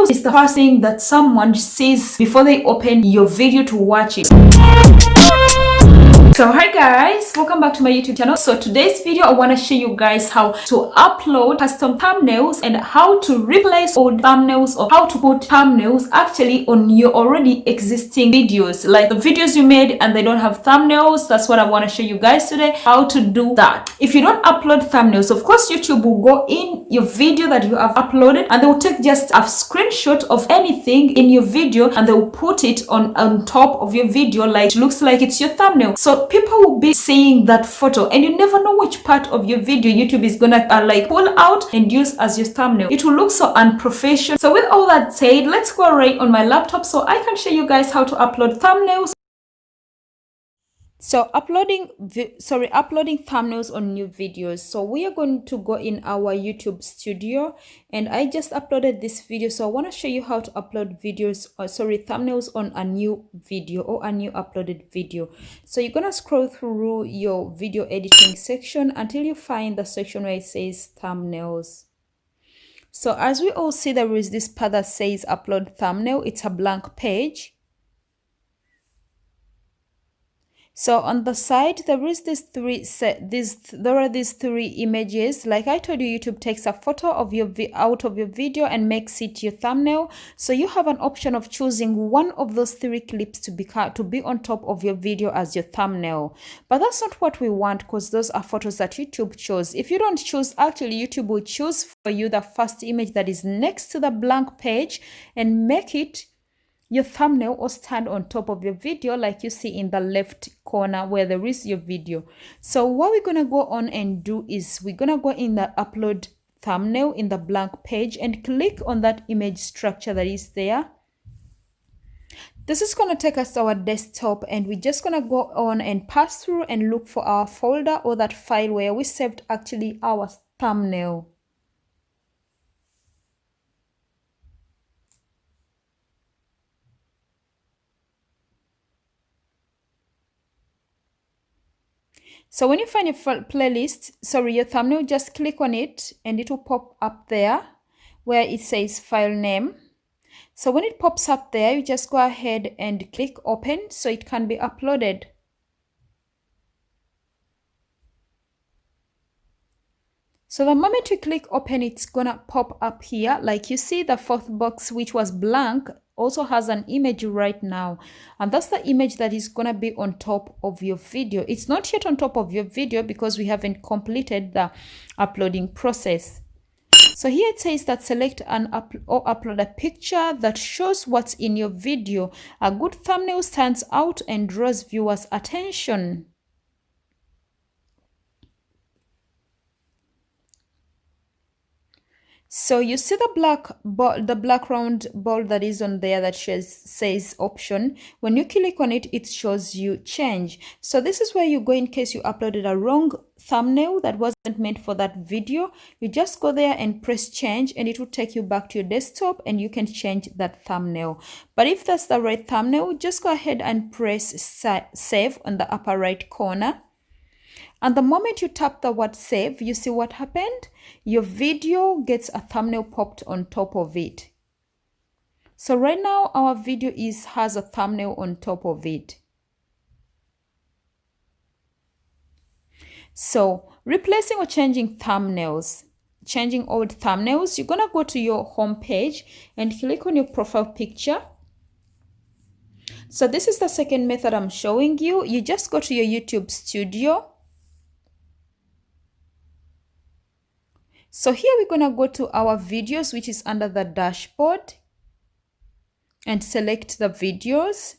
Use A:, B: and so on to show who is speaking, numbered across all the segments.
A: thumbnails is the first thing that someone sees before they open your video to watch it. So hi guys, welcome back to my YouTube channel. So today's video I want to show you guys how to upload custom thumbnails and how to replace old thumbnails, or how to put thumbnails actually on your already existing videos, like the videos you made and they don't have thumbnails. That's what I want to show you guys today, how to do that. If you don't upload thumbnails, of course YouTube will go in your video that you have uploaded and they will take just a screenshot of anything in your video and they will put it on top of your video, like it looks like it's your thumbnail. So people will be seeing that photo and you never know which part of your video YouTube is gonna like pull out and use as your thumbnail. It will look so unprofessional. So with all that said, let's go right on my laptop so I can show you guys how to upload thumbnails. So uploading thumbnails on new videos. So we are going to go in our YouTube studio, and I just uploaded this video. So I want to show you how to upload thumbnails on a new video or a new uploaded video. So you're going to scroll through your video editing section until you find the section where it says thumbnails. So as we all see, there is this part that says upload thumbnail. It's a blank page. So on the side, there are these three images. Like I told you, YouTube takes a photo of your out of your video and makes it your thumbnail. So you have an option of choosing one of those three clips to be on top of your video as your thumbnail. But that's not what we want, because those are photos that YouTube chose. If you don't choose, actually YouTube will choose for you the first image that is next to the blank page and make it your thumbnail or stand on top of your video, like you see in the left corner where there is your video. So what we're gonna go on and do is we're gonna go in the upload thumbnail in the blank page and click on that image structure that is there. This is going to take us to our desktop, and we're just going to go on and pass through and look for our folder or that file where we saved actually our thumbnail. So when you find your your thumbnail, just click on it and it will pop up there where it says file name. So when it pops up there, you just go ahead and click open so it can be uploaded. So the moment you click open, it's gonna pop up here. Like you see, the fourth box, which was blank, also has an image right now, and that's the image that is gonna be on top of your video. It's not yet on top of your video because we haven't completed the uploading process. So here it says that select upload a picture that shows what's in your video. A good thumbnail stands out and draws viewers' attention. So you see the black round ball that is on there that says option. When you click on it, it shows you change. So this is where you go in case you uploaded a wrong thumbnail that wasn't meant for that video. You just go there and press change, and it will take you back to your desktop and you can change that thumbnail. But if that's the right thumbnail, just go ahead and press save on the upper right corner. And the moment you tap the word save, you see what happened? Your video gets a thumbnail popped on top of it. So right now our video has a thumbnail on top of it. So replacing or changing thumbnails, changing old thumbnails, you're gonna go to your home page and click on your profile picture. So this is the second method I'm showing you. You just go to your YouTube studio. So here we're going to go to our videos, which is under the dashboard, and select the videos.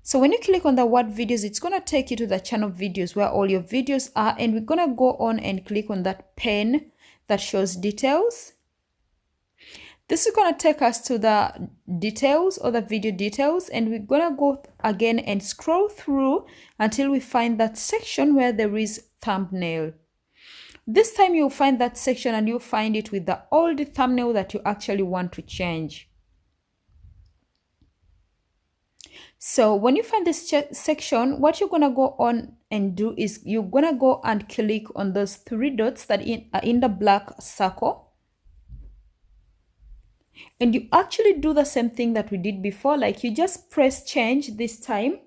A: So when you click on the word videos, it's going to take you to the channel videos where all your videos are, and we're going to go on and click on that pen that shows details. This is going to take us to the details or the video details, and we're going to go again and scroll through until we find that section where there is thumbnail. This time you'll find that section and you'll find it with the old thumbnail that you actually want to change. So when you find this section, what you're going to go on and do is you're going to go and click on those three dots that are in the black circle. And you actually do the same thing that we did before, like you just press change this time.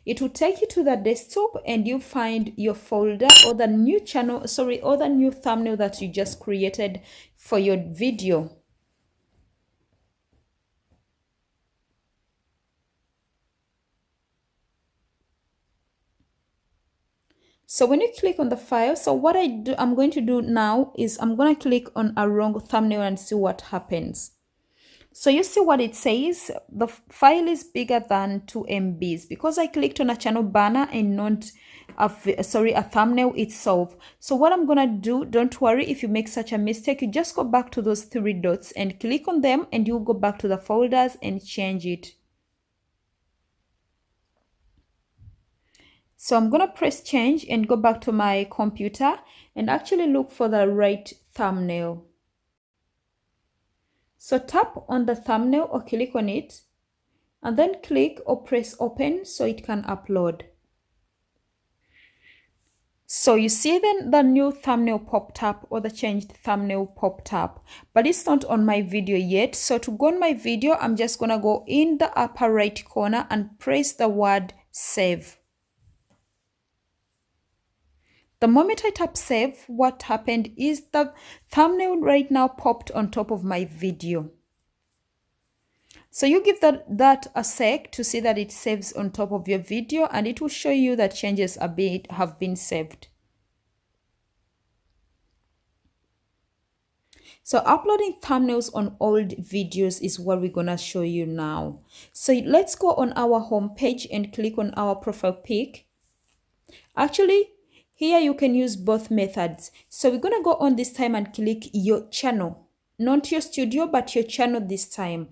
A: It will take you to the desktop and you find your folder or the new channel, sorry, or the new thumbnail that you just created for your video. So when you click on the file, so what I'm going to do now is I'm going to click on a wrong thumbnail and see what happens. So you see what it says, the file is bigger than 2 MBs because I clicked on a channel banner and not a thumbnail itself. So what I'm gonna do, don't worry if you make such a mistake, you just go back to those 3 dots and click on them and you go back to the folders and change it. So I'm gonna press change and go back to my computer and actually look for the right thumbnail. So tap on the thumbnail or click on it and then click or press open so it can upload. So you see then the new thumbnail popped up or the changed thumbnail popped up, but it's not on my video yet. So to go on my video, I'm just gonna go in the upper right corner and press the word save. The moment I tap save, what happened is the thumbnail right now popped on top of my video. So you give that a sec to see that it saves on top of your video and it will show you that changes have been saved. So uploading thumbnails on old videos is what we're gonna show you now. So let's go on our home page and click on our profile pic. Actually, here you can use both methods. So we're gonna go on this time and click your channel. Not your studio, but your channel this time.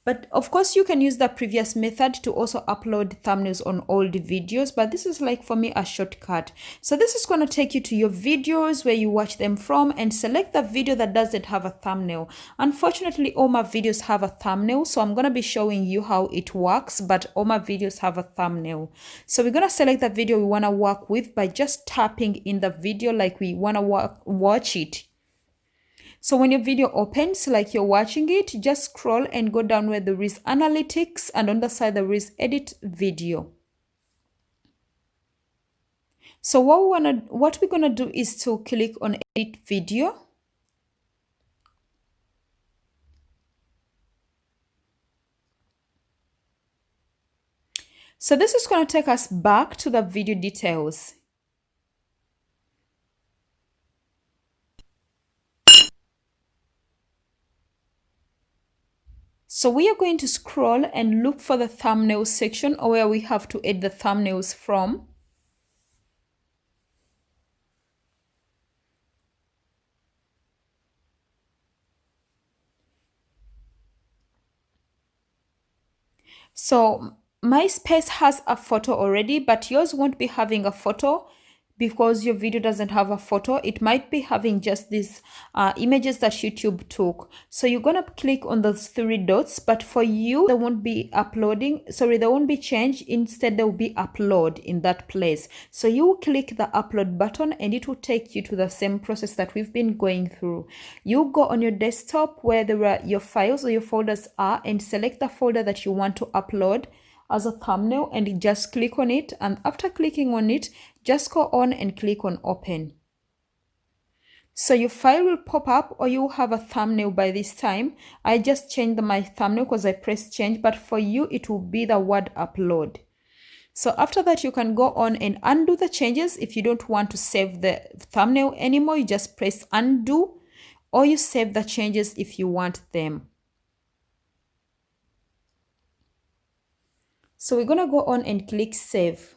A: But of course, you can use the previous method to also upload thumbnails on old videos. But this is like for me a shortcut. So this is going to take you to your videos where you watch them from and select the video that doesn't have a thumbnail. Unfortunately, all my videos have a thumbnail. So I'm going to be showing you how it works. But all my videos have a thumbnail. So we're going to select the video we want to work with by just tapping in the video like we want to watch it. So when your video opens, like you're watching it, just scroll and go down where there is analytics and on the side there is edit video. So what we're gonna do is to click on edit video. So this is going to take us back to the video details. So we are going to scroll and look for the thumbnail section or where we have to add the thumbnails from. So my space has a photo already, but yours won't be having a photo because your video doesn't have a photo. It might be having just these images that YouTube took. So you're gonna click on those 3 dots, but for you, there won't be uploading. Sorry, there won't be change. Instead, there will be upload in that place. So you will click the upload button and it will take you to the same process that we've been going through. You go on your desktop where your files or your folders are and select the folder that you want to upload as a thumbnail and just click on it, and after clicking on it, just go on and click on open. So your file will pop up or you have a thumbnail by this time. I just changed my thumbnail because I pressed change, but for you it will be the word upload. So after that, you can go on and undo the changes. If you don't want to save the thumbnail anymore, you just press undo, or you save the changes if you want them. So we're going to go on and click save.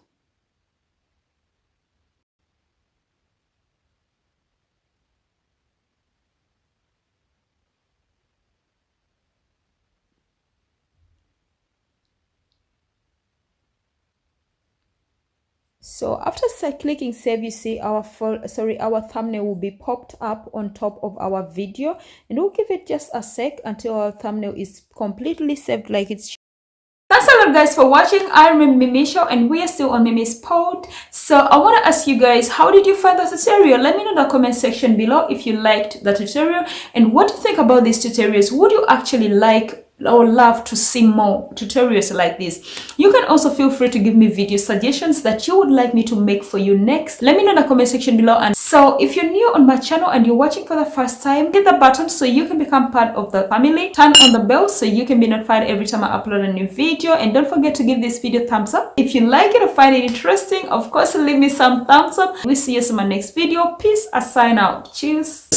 A: So after clicking save, you see our thumbnail will be popped up on top of our video, and we'll give it just a sec until our thumbnail is completely saved like it's Thanks a lot, guys, for watching. I am Mimi Show, and we are still on Mimi's Pod. So I want to ask you guys, how did you find the tutorial? Let me know in the comment section below if you liked the tutorial, and what do you think about these tutorials. Would you actually like or love to see more tutorials like this? You can also feel free to give me video suggestions that you would like me to make for you next. Let me know in the comment section below. And so if you're new on my channel and you're watching for the first time, hit the button so you can become part of the family. Turn on the bell so you can be notified every time I upload a new video, and don't forget to give this video a thumbs up if you like it or find it interesting. Of course, leave me some thumbs up. We'll see you in my next video. Peace. I sign out. Cheers.